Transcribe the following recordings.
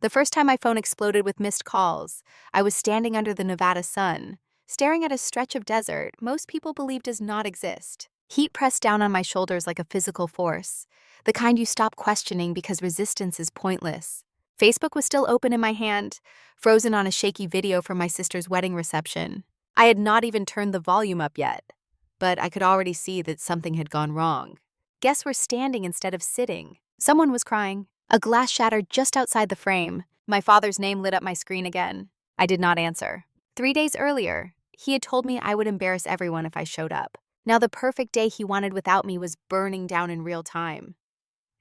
The first time my phone exploded with missed calls, I was standing under the Nevada sun, staring at a stretch of desert most people believe does not exist. Heat pressed down on my shoulders like a physical force, the kind you stop questioning because resistance is pointless. Facebook was still open in my hand, frozen on a shaky video from my sister's wedding reception. I had not even turned the volume up yet, but I could already see that something had gone wrong. Guests were standing instead of sitting. Someone was crying. A glass shattered just outside the frame. My father's name lit up my screen again. I did not answer. 3 days earlier, he had told me I would embarrass everyone if I showed up. Now the perfect day he wanted without me was burning down in real time.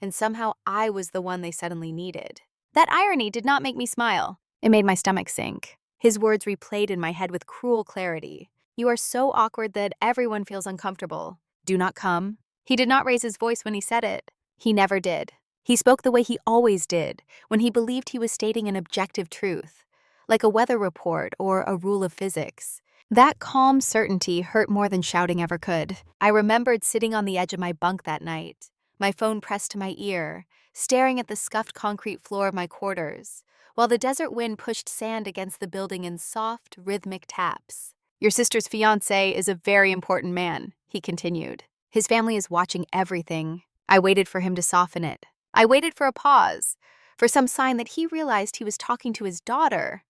And somehow I was the one they suddenly needed. That irony did not make me smile. It made my stomach sink. His words replayed in my head with cruel clarity. You are so awkward that everyone feels uncomfortable. Do not come. He did not raise his voice when he said it. He never did. He spoke the way he always did, when he believed he was stating an objective truth, like a weather report or a rule of physics. That calm certainty hurt more than shouting ever could. I remembered sitting on the edge of my bunk that night, my phone pressed to my ear, staring at the scuffed concrete floor of my quarters, while the desert wind pushed sand against the building in soft, rhythmic taps. Your sister's fiancé is a very important man, he continued. His family is watching everything. I waited for him to soften it. I waited for a pause, for some sign that he realized he was talking to his daughter,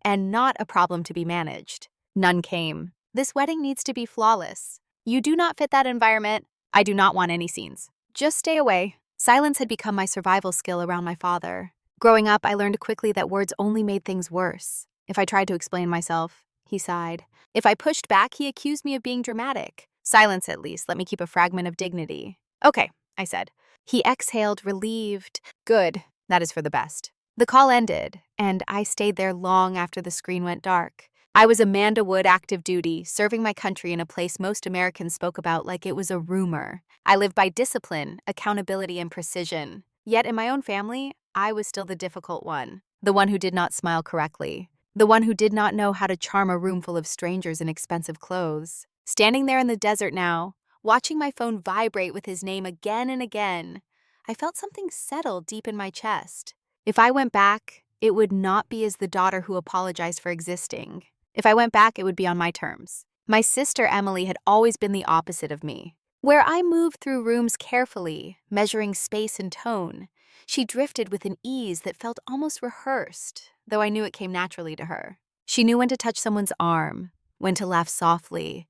and not a problem to be managed. None came. This wedding needs to be flawless. You do not fit that environment. I do not want any scenes. Just stay away. Silence had become my survival skill around my father. Growing up, I learned quickly that words only made things worse. If I tried to explain myself, he sighed. If I pushed back, he accused me of being dramatic. Silence, at least, let me keep a fragment of dignity. Okay, I said. He exhaled, relieved. Good, that is for the best. The call ended, and I stayed there long after the screen went dark. I was Amanda Wood, active duty, serving my country in a place most Americans spoke about like it was a rumor. I lived by discipline, accountability, and precision. Yet in my own family, I was still the difficult one, the one who did not smile correctly, the one who did not know how to charm a room full of strangers in expensive clothes. Standing there in the desert now, watching my phone vibrate with his name again and again, I felt something settle deep in my chest. If I went back, it would not be as the daughter who apologized for existing. If I went back, it would be on my terms. My sister Emily had always been the opposite of me. Where I moved through rooms carefully, measuring space and tone, she drifted with an ease that felt almost rehearsed, though I knew it came naturally to her. She knew when to touch someone's arm, when to laugh softly,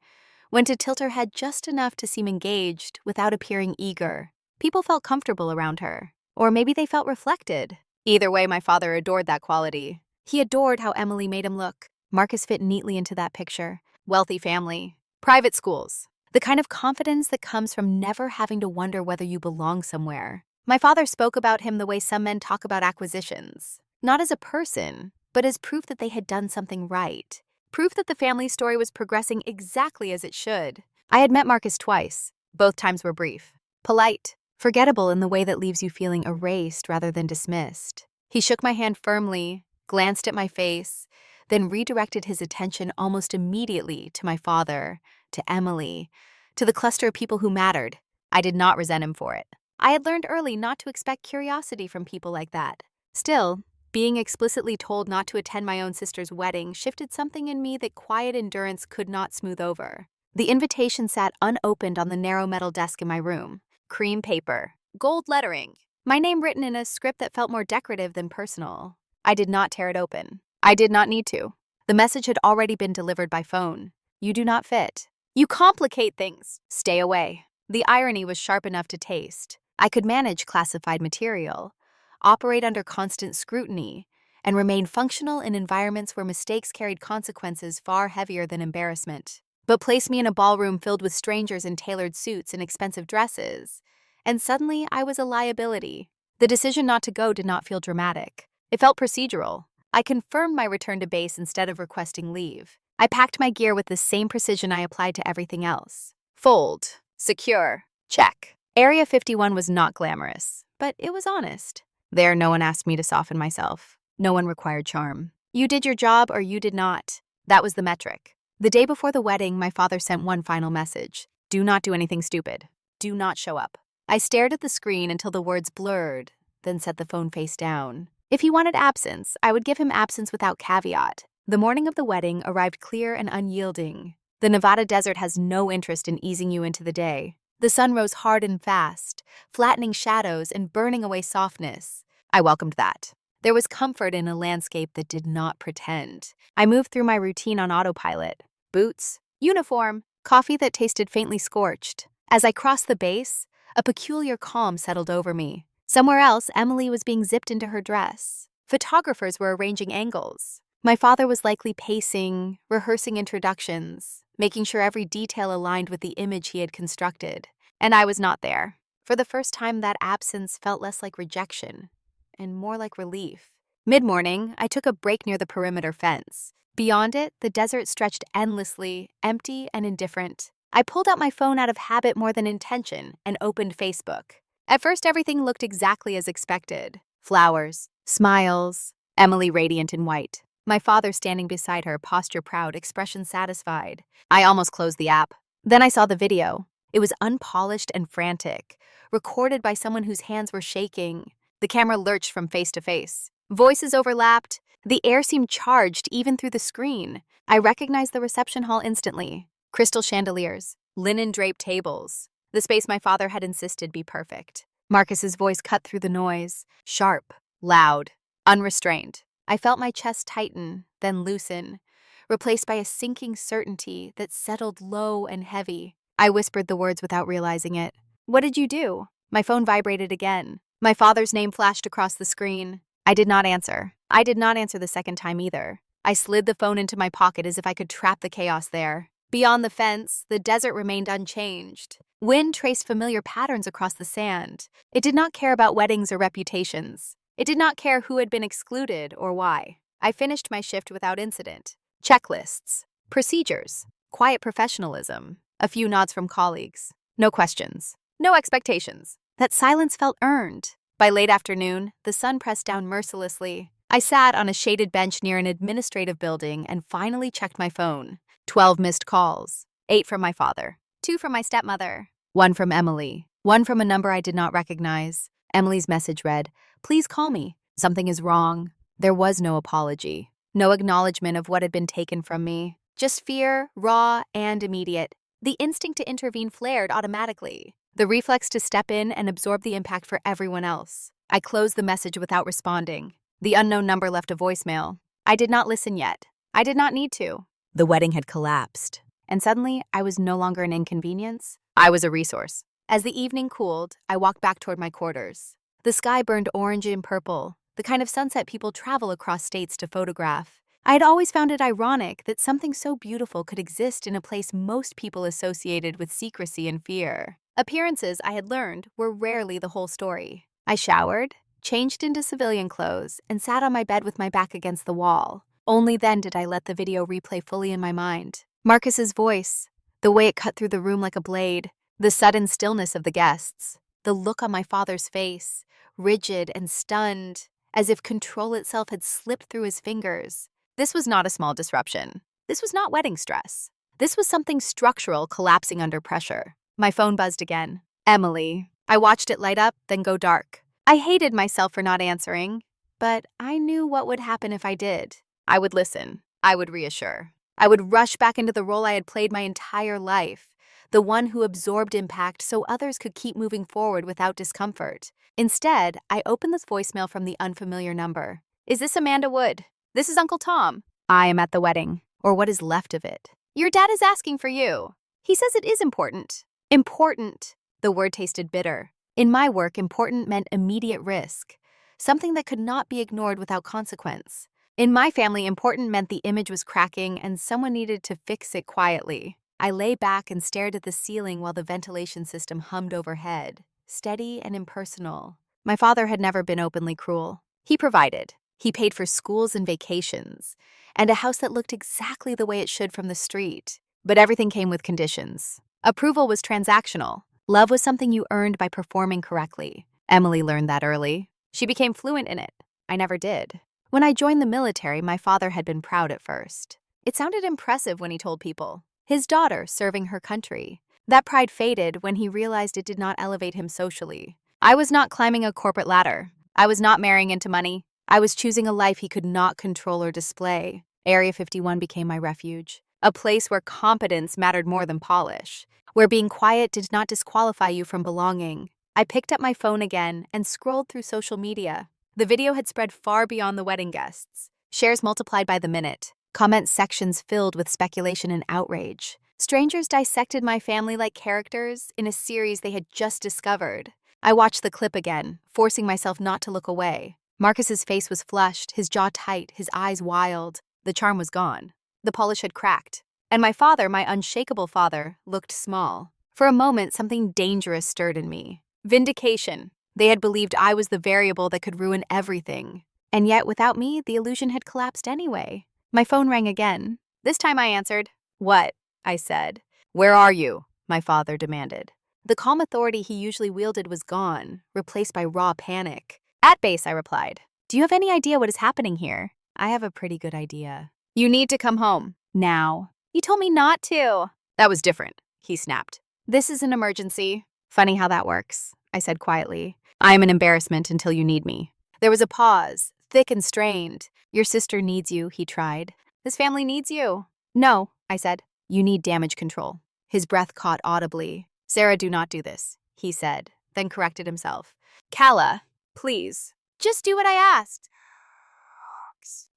when to tilt her head just enough to seem engaged without appearing eager. People felt comfortable around her, or maybe they felt reflected. Either way, my father adored that quality. He adored how Emily made him look. Marcus fit neatly into that picture. Wealthy family, private schools, the kind of confidence that comes from never having to wonder whether you belong somewhere. My father spoke about him the way some men talk about acquisitions, not as a person, but as proof that they had done something right. Proof that the family story was progressing exactly as it should. I had met Marcus twice. Both times were brief, polite, forgettable in the way that leaves you feeling erased rather than dismissed. He shook my hand firmly, glanced at my face, then redirected his attention almost immediately to my father, to Emily, to the cluster of people who mattered. I did not resent him for it. I had learned early not to expect curiosity from people like that. Still, being explicitly told not to attend my own sister's wedding shifted something in me that quiet endurance could not smooth over. The invitation sat unopened on the narrow metal desk in my room. Cream paper, gold lettering, my name written in a script that felt more decorative than personal. I did not tear it open. I did not need to. The message had already been delivered by phone. You do not fit. You complicate things. Stay away. The irony was sharp enough to taste. I could manage classified material, operate under constant scrutiny, and remain functional in environments where mistakes carried consequences far heavier than embarrassment. But place me in a ballroom filled with strangers in tailored suits and expensive dresses, and suddenly I was a liability. The decision not to go did not feel dramatic. It felt procedural. I confirmed my return to base instead of requesting leave. I packed my gear with the same precision I applied to everything else. Fold. Secure. Check. Area 51 was not glamorous, but it was honest. There, no one asked me to soften myself. No one required charm. You did your job or you did not. That was the metric. The day before the wedding, my father sent one final message. Do not do anything stupid. Do not show up. I stared at the screen until the words blurred, then set the phone face down. If he wanted absence, I would give him absence without caveat. The morning of the wedding arrived clear and unyielding. The Nevada desert has no interest in easing you into the day. The sun rose hard and fast, flattening shadows and burning away softness. I welcomed that. There was comfort in a landscape that did not pretend. I moved through my routine on autopilot. Boots, uniform, coffee that tasted faintly scorched. As I crossed the base, a peculiar calm settled over me. Somewhere else, Emily was being zipped into her dress. Photographers were arranging angles. My father was likely pacing, rehearsing introductions, making sure every detail aligned with the image he had constructed. And I was not there. For the first time, that absence felt less like rejection and more like relief. Mid-morning, I took a break near the perimeter fence. Beyond it, the desert stretched endlessly, empty and indifferent. I pulled out my phone out of habit more than intention and opened Facebook. At first, everything looked exactly as expected. Flowers, smiles, Emily radiant in white. My father standing beside her, posture proud, expression satisfied. I almost closed the app. Then I saw the video. It was unpolished and frantic, recorded by someone whose hands were shaking. The camera lurched from face to face. Voices overlapped. The air seemed charged even through the screen. I recognized the reception hall instantly. Crystal chandeliers, linen-draped tables. The space my father had insisted be perfect. Marcus's voice cut through the noise. Sharp, loud, unrestrained. I felt my chest tighten, then loosen, replaced by a sinking certainty that settled low and heavy. I whispered the words without realizing it. "What did you do?" My phone vibrated again. My father's name flashed across the screen. I did not answer. I did not answer the second time either. I slid the phone into my pocket as if I could trap the chaos there. Beyond the fence, the desert remained unchanged. Wind traced familiar patterns across the sand. It did not care about weddings or reputations. It did not care who had been excluded or why. I finished my shift without incident. Checklists, procedures, quiet professionalism, a few nods from colleagues. No questions, no expectations. That silence felt earned. By late afternoon, the sun pressed down mercilessly. I sat on a shaded bench near an administrative building and finally checked my phone. 12 missed calls. 8 from my father. 2 from my stepmother. 1 from Emily. 1 from a number I did not recognize. Emily's message read, "Please call me. Something is wrong." There was no apology. No acknowledgement of what had been taken from me. Just fear, raw and immediate. The instinct to intervene flared automatically. The reflex to step in and absorb the impact for everyone else. I closed the message without responding. The unknown number left a voicemail. I did not listen yet. I did not need to. The wedding had collapsed. And suddenly, I was no longer an inconvenience. I was a resource. As the evening cooled, I walked back toward my quarters. The sky burned orange and purple, the kind of sunset people travel across states to photograph. I had always found it ironic that something so beautiful could exist in a place most people associated with secrecy and fear. Appearances, I had learned, were rarely the whole story. I showered, changed into civilian clothes, and sat on my bed with my back against the wall. Only then did I let the video replay fully in my mind. Marcus's voice, the way it cut through the room like a blade, the sudden stillness of the guests, the look on my father's face, rigid and stunned, as if control itself had slipped through his fingers. This was not a small disruption. This was not wedding stress. This was something structural collapsing under pressure. My phone buzzed again. Emily. I watched it light up, then go dark. I hated myself for not answering, but I knew what would happen if I did. I would listen. I would reassure. I would rush back into the role I had played my entire life, the one who absorbed impact so others could keep moving forward without discomfort. Instead, I opened this voicemail from the unfamiliar number. "Is this Amanda Wood? This is Uncle Tom. I am at the wedding, or what is left of it. Your dad is asking for you. He says it is important." Important. The word tasted bitter. In my work, important meant immediate risk, something that could not be ignored without consequence. In my family, important meant the image was cracking and someone needed to fix it quietly. I lay back and stared at the ceiling while the ventilation system hummed overhead, steady and impersonal. My father had never been openly cruel. He provided. He paid for schools and vacations, and a house that looked exactly the way it should from the street. But everything came with conditions. Approval was transactional. Love was something you earned by performing correctly. Emily learned that early. She became fluent in it. I never did. When I joined the military, my father had been proud at first. It sounded impressive when he told people. His daughter serving her country. That pride faded when he realized it did not elevate him socially. I was not climbing a corporate ladder. I was not marrying into money. I was choosing a life he could not control or display. Area 51 became my refuge, a place where competence mattered more than polish, where being quiet did not disqualify you from belonging. I picked up my phone again and scrolled through social media. The video had spread far beyond the wedding guests. Shares multiplied by the minute, comment sections filled with speculation and outrage. Strangers dissected my family like characters in a series they had just discovered. I watched the clip again, forcing myself not to look away. Marcus's face was flushed, his jaw tight, his eyes wild. The charm was gone. The polish had cracked. And my father, my unshakable father, looked small. For a moment, something dangerous stirred in me. Vindication. They had believed I was the variable that could ruin everything. And yet, without me, the illusion had collapsed anyway. My phone rang again. This time I answered. "What?" I said. "Where are you?" my father demanded. The calm authority he usually wielded was gone, replaced by raw panic. "At base," I replied. "Do you have any idea what is happening here?" "I have a pretty good idea." "You need to come home. Now." "You told me not to." "That was different," he snapped. "This is an emergency." "Funny how that works," I said quietly. "I am an embarrassment until you need me." There was a pause, thick and strained. "Your sister needs you," he tried. "This family needs you." "No," I said. "You need damage control." His breath caught audibly. "Sarah, do not do this," he said, then corrected himself. "Kala, please, just do what I asked.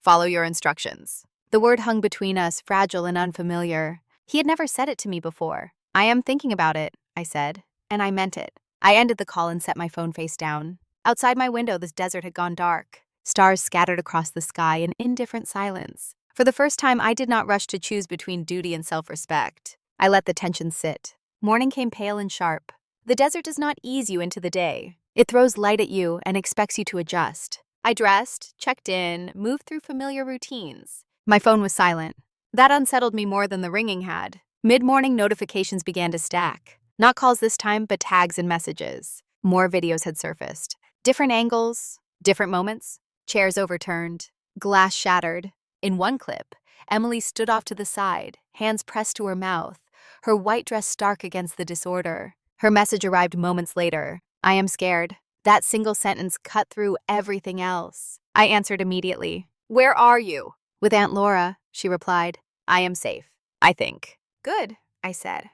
Follow your instructions." The word hung between us, fragile and unfamiliar. He had never said it to me before. "I am thinking about it," I said, and I meant it. I ended the call and set my phone face down. Outside my window, the desert had gone dark. Stars scattered across the sky in indifferent silence. For the first time, I did not rush to choose between duty and self-respect. I let the tension sit. Morning came pale and sharp. The desert does not ease you into the day. It throws light at you and expects you to adjust. I dressed, checked in, moved through familiar routines. My phone was silent. That unsettled me more than the ringing had. Mid-morning notifications began to stack. Not calls this time, but tags and messages. More videos had surfaced. Different angles, different moments. Chairs overturned, glass shattered. In one clip, Emily stood off to the side, hands pressed to her mouth, her white dress stark against the disorder. Her message arrived moments later. "I am scared." That single sentence cut through everything else. I answered immediately. "Where are you?" "With Aunt Laura," she replied. "I am safe, I think." "Good," I said.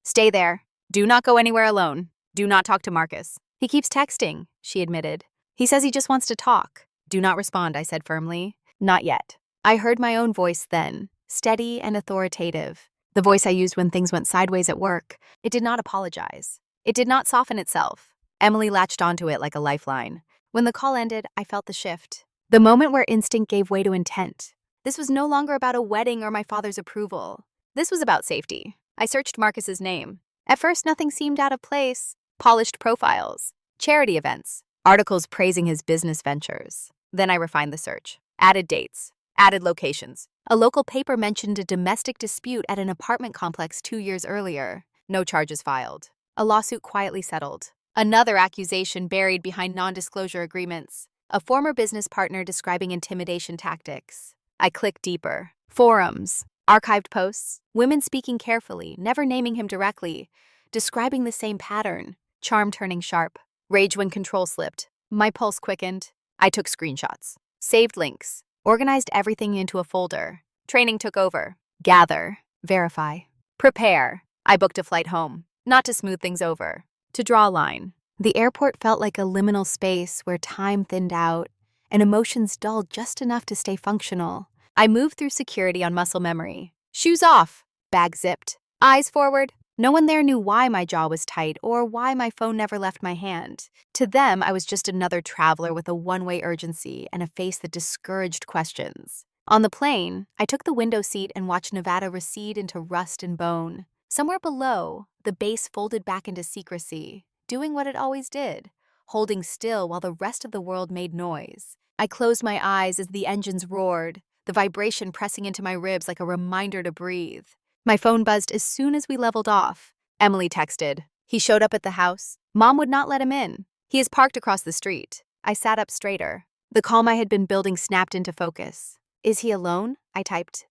"Stay there. Do not go anywhere alone. Do not talk to Marcus." "He keeps texting," she admitted. "He says he just wants to talk." "Do not respond," I said firmly. "Not yet." I heard my own voice then, steady and authoritative. The voice I used when things went sideways at work. It did not apologize. It did not soften itself. Emily latched onto it like a lifeline. When the call ended, I felt the shift. The moment where instinct gave way to intent. This was no longer about a wedding or my father's approval. This was about safety. I searched Marcus's name. At first, nothing seemed out of place. Polished profiles, charity events, articles praising his business ventures. Then I refined the search. Added dates, added locations. A local paper mentioned a domestic dispute at an apartment complex 2 years earlier. No charges filed. A lawsuit quietly settled. Another accusation buried behind non-disclosure agreements. A former business partner describing intimidation tactics. I clicked deeper. Forums, archived posts, women speaking carefully, never naming him directly, describing the same pattern. Charm turning sharp. Rage when control slipped. My pulse quickened. I took screenshots. Saved links. Organized everything into a folder. Training took over. Gather. Verify. Prepare. I booked a flight home. Not to smooth things over. To draw a line. The airport felt like a liminal space where time thinned out and emotions dulled just enough to stay functional. I moved through security on muscle memory. Shoes off. Bag zipped. Eyes forward. No one there knew why my jaw was tight or why my phone never left my hand. To them, I was just another traveler with a one-way urgency and a face that discouraged questions. On the plane, I took the window seat and watched Nevada recede into rust and bone. Somewhere below, the base folded back into secrecy, doing what it always did, holding still while the rest of the world made noise. I closed my eyes as the engines roared, the vibration pressing into my ribs like a reminder to breathe. My phone buzzed as soon as we leveled off. Emily texted. "He showed up at the house. Mom would not let him in. He is parked across the street." I sat up straighter. The calm I had been building snapped into focus. "Is he alone?" I typed.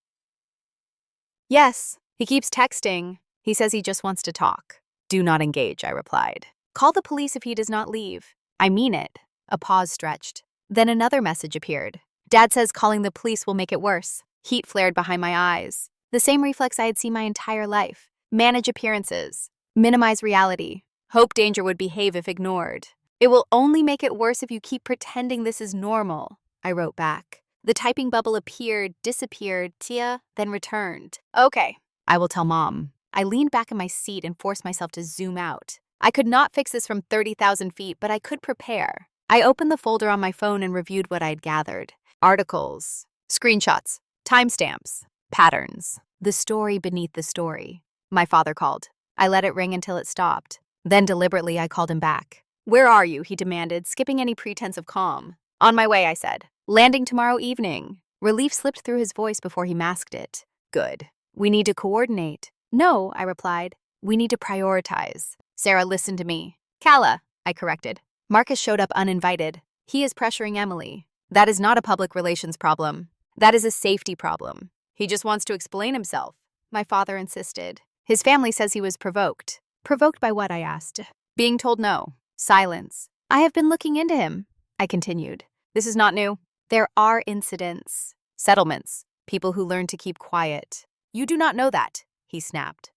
"Yes. He keeps texting. He says he just wants to talk." "Do not engage," I replied. "Call the police if he does not leave." "I mean it." A pause stretched. Then another message appeared. Dad says calling the police will make it worse. Heat flared behind my eyes. The same reflex I had seen my entire life. Manage appearances. Minimize reality. Hope danger would behave if ignored. It will only make it worse if you keep pretending this is normal, I wrote back. The typing bubble appeared, disappeared, then returned. Okay, I will tell Mom. I leaned back in my seat and forced myself to zoom out. I could not fix this from 30,000 feet, but I could prepare. I opened the folder on my phone and reviewed what I'd gathered. Articles, screenshots, timestamps, patterns. The story beneath the story. My father called. I let it ring until it stopped. Then deliberately I called him back. Where are you? He demanded, skipping any pretense of calm. On my way, I said. Landing tomorrow evening. Relief slipped through his voice before he masked it. Good. We need to coordinate. No, I replied. We need to prioritize. Sarah listened to me. Calla, I corrected. Marcus showed up uninvited. He is pressuring Emily. That is not a public relations problem. That is a safety problem. He just wants to explain himself. My father insisted. His family says he was provoked. Provoked by what? I asked. Being told no. Silence. I have been looking into him, I continued. This is not new. There are incidents. Settlements. People who learn to keep quiet. You do not know that, he snapped.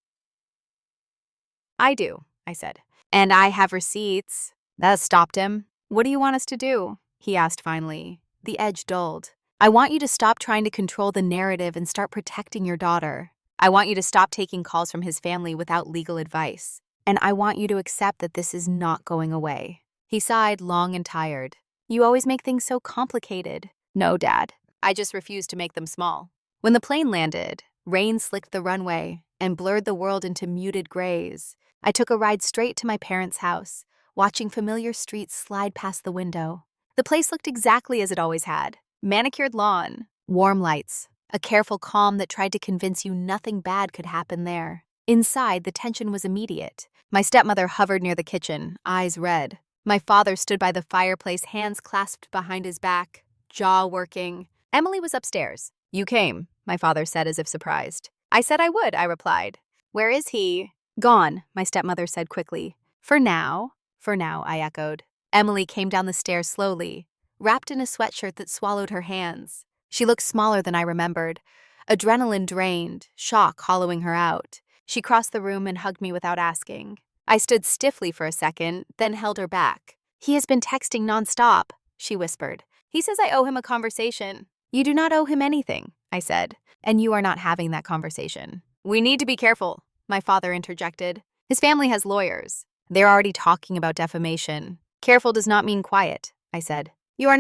I do, I said. And I have receipts. That stopped him. What do you want us to do? He asked finally. The edge dulled. I want you to stop trying to control the narrative and start protecting your daughter. I want you to stop taking calls from his family without legal advice. And I want you to accept that this is not going away. He sighed, long and tired. You always make things so complicated. No, Dad. I just refuse to make them small. When the plane landed, rain slicked the runway and blurred the world into muted grays. I took a ride straight to my parents' house, watching familiar streets slide past the window. The place looked exactly as it always had. Manicured lawn, warm lights, a careful calm that tried to convince you nothing bad could happen there. Inside, the tension was immediate. My stepmother hovered near the kitchen, eyes red. My father stood by the fireplace, hands clasped behind his back, jaw working. Emily was upstairs. You came, my father said as if surprised. I said I would, I replied. Where is he? Gone, my stepmother said quickly. For now, I echoed. Emily came down the stairs slowly, wrapped in a sweatshirt that swallowed her hands. She looked smaller than I remembered. Adrenaline drained, shock hollowing her out. She crossed the room and hugged me without asking. I stood stiffly for a second, then held her back. He has been texting nonstop, she whispered. He says I owe him a conversation. You do not owe him anything, I said, and you are not having that conversation. We need to be careful, my father interjected. His family has lawyers. They're already talking about defamation. Careful does not mean quiet, I said. You are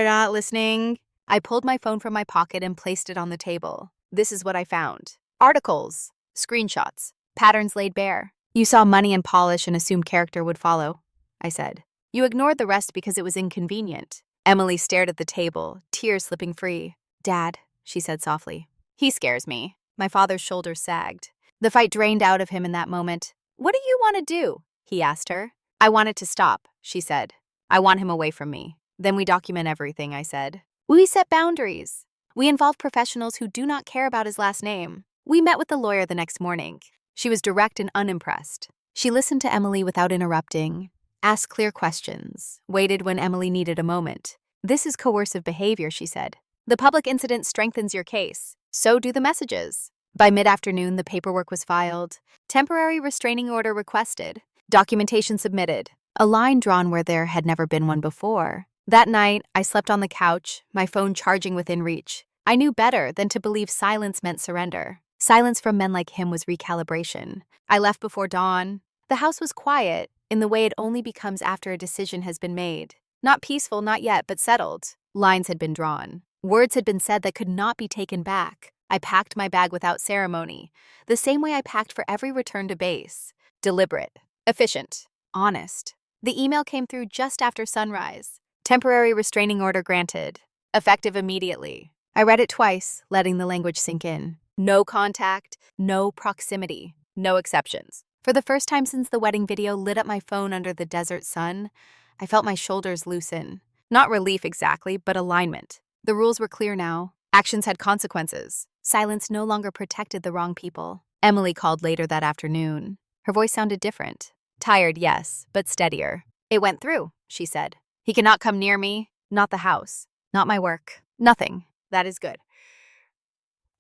not listening. I pulled my phone from my pocket and placed it on the table. This is what I found. Articles, screenshots, patterns laid bare. You saw money and polish and assumed character would follow, I said. You ignored the rest because it was inconvenient. Emily stared at the table, tears slipping free. Dad, she said softly. He scares me. My father's shoulders sagged. The fight drained out of him in that moment. What do you want to do? He asked her. I want it to stop, she said. I want him away from me. Then we document everything, I said. We set boundaries. We involve professionals who do not care about his last name. We met with the lawyer the next morning. She was direct and unimpressed. She listened to Emily without interrupting, asked clear questions, waited when Emily needed a moment. This is coercive behavior, she said. The public incident strengthens your case. So do the messages. By mid-afternoon, the paperwork was filed. Temporary restraining order requested. Documentation submitted. A line drawn where there had never been one before. That night, I slept on the couch, my phone charging within reach. I knew better than to believe silence meant surrender. Silence from men like him was recalibration. I left before dawn. The house was quiet, in the way it only becomes after a decision has been made. Not peaceful, not yet, but settled. Lines had been drawn. Words had been said that could not be taken back. I packed my bag without ceremony, the same way I packed for every return to base. Deliberate, efficient, honest. The email came through just after sunrise. Temporary restraining order granted. Effective immediately. I read it twice, letting the language sink in. No contact, no proximity, no exceptions. For the first time since the wedding video lit up my phone under the desert sun, I felt my shoulders loosen. Not relief exactly, but alignment. The rules were clear now. Actions had consequences. Silence no longer protected the wrong people. Emily called later that afternoon. Her voice sounded different. Tired, yes, but steadier. It went through, she said. He cannot come near me, not the house, not my work, nothing. That is good,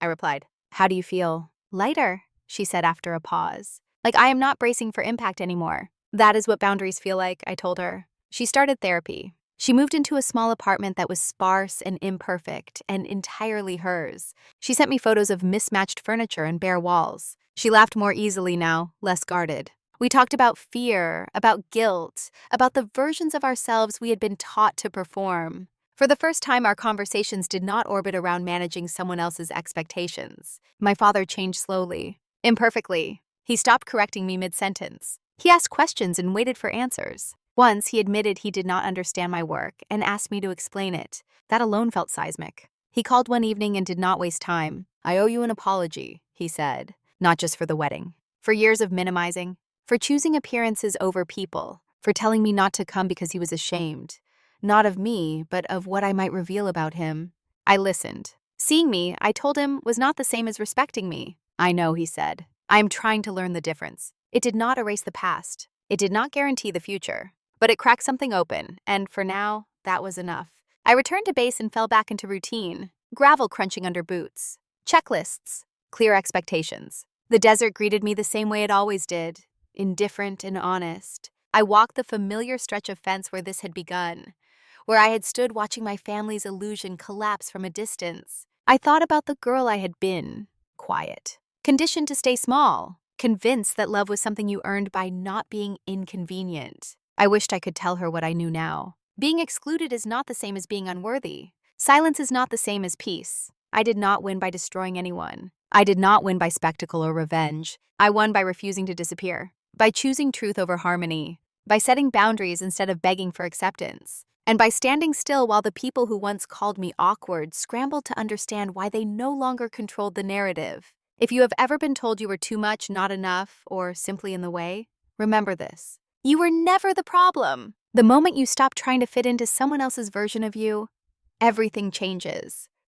I replied. How do you feel? Lighter, she said after a pause. Like I am not bracing for impact anymore. That is what boundaries feel like, I told her. She started therapy. She moved into a small apartment that was sparse and imperfect and entirely hers. She sent me photos of mismatched furniture and bare walls. She laughed more easily now, less guarded. We talked about fear, about guilt, about the versions of ourselves we had been taught to perform. For the first time, our conversations did not orbit around managing someone else's expectations. My father changed slowly, imperfectly. He stopped correcting me mid-sentence. He asked questions and waited for answers. Once, he admitted he did not understand my work and asked me to explain it. That alone felt seismic. He called one evening and did not waste time. I owe you an apology, he said. Not just for the wedding. For years of minimizing. For choosing appearances over people. For telling me not to come because he was ashamed. Not of me, but of what I might reveal about him. I listened. Seeing me, I told him, was not the same as respecting me. I know, he said. I am trying to learn the difference. It did not erase the past. It did not guarantee the future. But it cracked something open, and for now, that was enough. I returned to base and fell back into routine. Gravel crunching under boots. Checklists. Clear expectations. The desert greeted me the same way it always did. Indifferent and honest. I walked the familiar stretch of fence where this had begun. Where I had stood watching my family's illusion collapse from a distance. I thought about the girl I had been. Quiet. Conditioned to stay small. Convinced that love was something you earned by not being inconvenient. I wished I could tell her what I knew now. Being excluded is not the same as being unworthy. Silence is not the same as peace. I did not win by destroying anyone. I did not win by spectacle or revenge. I won by refusing to disappear. By choosing truth over harmony. By setting boundaries instead of begging for acceptance. And by standing still while the people who once called me awkward scrambled to understand why they no longer controlled the narrative. If you have ever been told you were too much, not enough, or simply in the way, remember this. You were never the problem. The moment you stop trying to fit into someone else's version of you, everything changes.